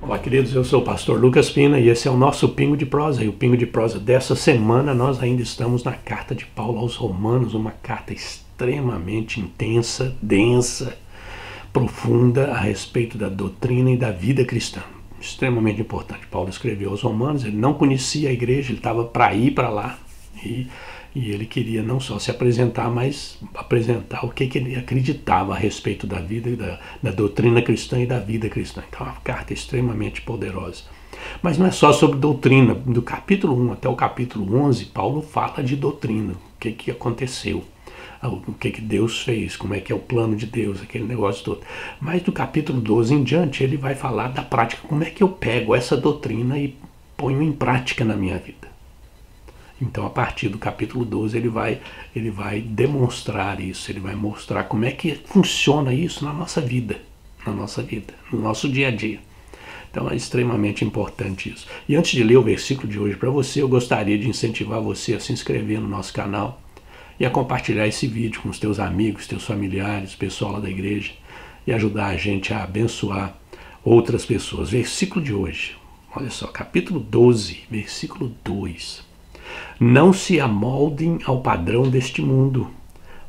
Olá, queridos, eu sou o pastor Lucas Pina e esse é o nosso Pingo de Prosa. E o Pingo de Prosa dessa semana nós ainda estamos na carta de Paulo aos Romanos, uma carta extremamente intensa, densa, profunda a respeito da doutrina e da vida cristã. Extremamente importante. Paulo escreveu aos Romanos, ele não conhecia a igreja, ele estava para ir para lá e ele queria não só se apresentar, mas apresentar o que ele acreditava a respeito da vida e da doutrina cristã e da vida cristã. Então é uma carta extremamente poderosa. Mas não é só sobre doutrina. Do capítulo 1 até o capítulo 11, Paulo fala de doutrina, o que aconteceu, o que Deus fez, como é que é o plano de Deus, aquele negócio todo. Mas do capítulo 12 em diante, ele vai falar da prática, como é que eu pego essa doutrina e ponho em prática na minha vida. Então, a partir do capítulo 12, ele vai demonstrar isso, ele vai mostrar como é que funciona isso na nossa vida, no nosso dia a dia. Então, é extremamente importante isso. E antes de ler o versículo de hoje para você, eu gostaria de incentivar você a se inscrever no nosso canal e a compartilhar esse vídeo com os teus amigos, teus familiares, o pessoal lá da igreja, e ajudar a gente a abençoar outras pessoas. Versículo de hoje, olha só, capítulo 12, versículo 2. Não se amoldem ao padrão deste mundo,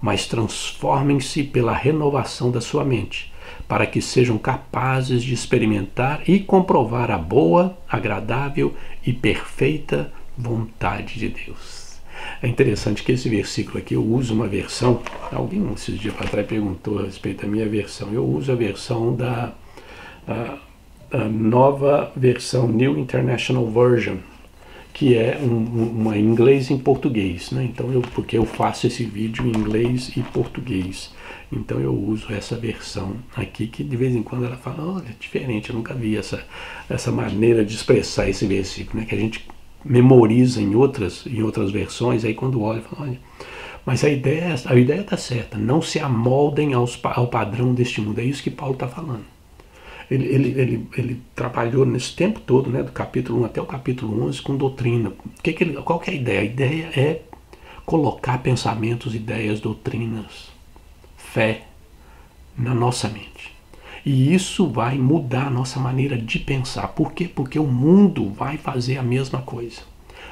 mas transformem-se pela renovação da sua mente, para que sejam capazes de experimentar e comprovar a boa, agradável e perfeita vontade de Deus. É interessante que esse versículo aqui, eu uso uma versão, alguém esses dias para trás perguntou a respeito da minha versão, eu uso a versão da nova versão, New International Version, que é uma inglês em português, né? Então porque eu faço esse vídeo em inglês e português, então eu uso essa versão aqui, que de vez em quando ela fala, olha, é diferente, eu nunca vi essa maneira de expressar esse versículo, né? Que a gente memoriza em outras versões, aí quando olha, fala, olha, mas a ideia está certa, não se amoldem ao padrão deste mundo, é isso que Paulo está falando. Ele trabalhou nesse tempo todo, né, do capítulo 1 até o capítulo 11, com doutrina. Qual que é a ideia? A ideia é colocar pensamentos, ideias, doutrinas, fé na nossa mente. E isso vai mudar a nossa maneira de pensar. Por quê? Porque o mundo vai fazer a mesma coisa.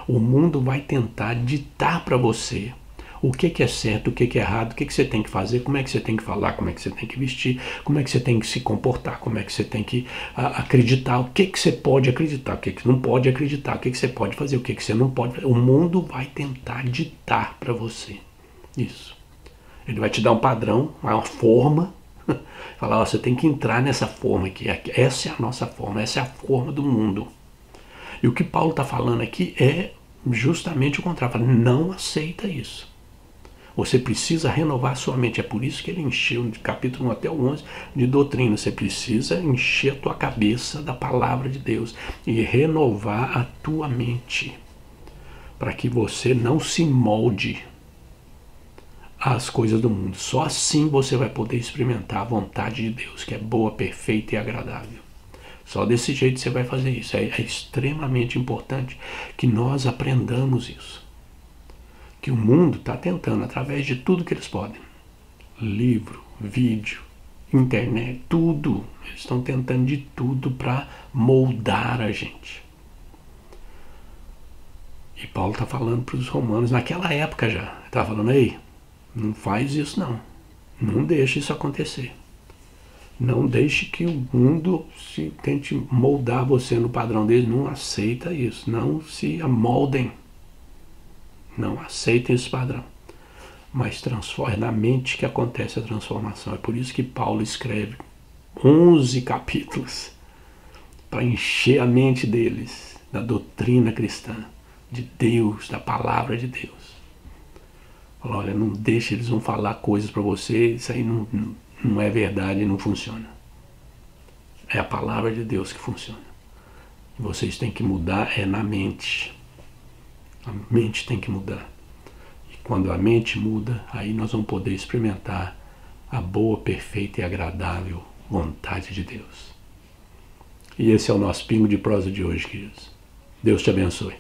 O mundo vai tentar ditar para você o que é certo, o que é errado, o que você tem que fazer, como é que você tem que falar, como é que você tem que vestir, como é que você tem que se comportar, como é que você tem que acreditar, o que você pode acreditar, o que não pode acreditar, o que você pode fazer, o que você não pode fazer. O mundo vai tentar ditar para você isso. Ele vai te dar um padrão, uma forma, falar, ó, você tem que entrar nessa forma aqui, essa é a nossa forma, essa é a forma do mundo. E o que Paulo está falando aqui é justamente o contrário, fala, não aceita isso. Você precisa renovar a sua mente. É por isso que ele encheu, de capítulo 1 até o 11, de doutrina. Você precisa encher a tua cabeça da palavra de Deus e renovar a tua mente, para que você não se molde às coisas do mundo. Só assim você vai poder experimentar a vontade de Deus, que é boa, perfeita e agradável. Só desse jeito você vai fazer isso. É extremamente importante que nós aprendamos isso. Que o mundo está tentando, através de tudo que eles podem, livro, vídeo, internet, tudo, eles estão tentando de tudo para moldar a gente. E Paulo está falando para os romanos, naquela época já, ele está falando, ei, não faz isso não deixe isso acontecer. Não deixe que o mundo tente moldar você no padrão deles, não aceita isso, não se amoldem. Não aceitem esse padrão, mas transforme na mente que acontece a transformação. É por isso que Paulo escreve 11 capítulos para encher a mente deles da doutrina cristã, de Deus, da palavra de Deus. Fala, olha, não deixe, eles vão falar coisas para você, isso aí não é verdade, não funciona. É a palavra de Deus que funciona. E vocês têm que mudar na mente. A mente tem que mudar. E quando a mente muda, aí nós vamos poder experimentar a boa, perfeita e agradável vontade de Deus. E esse é o nosso Pingo de Prosa de hoje, queridos. Deus te abençoe.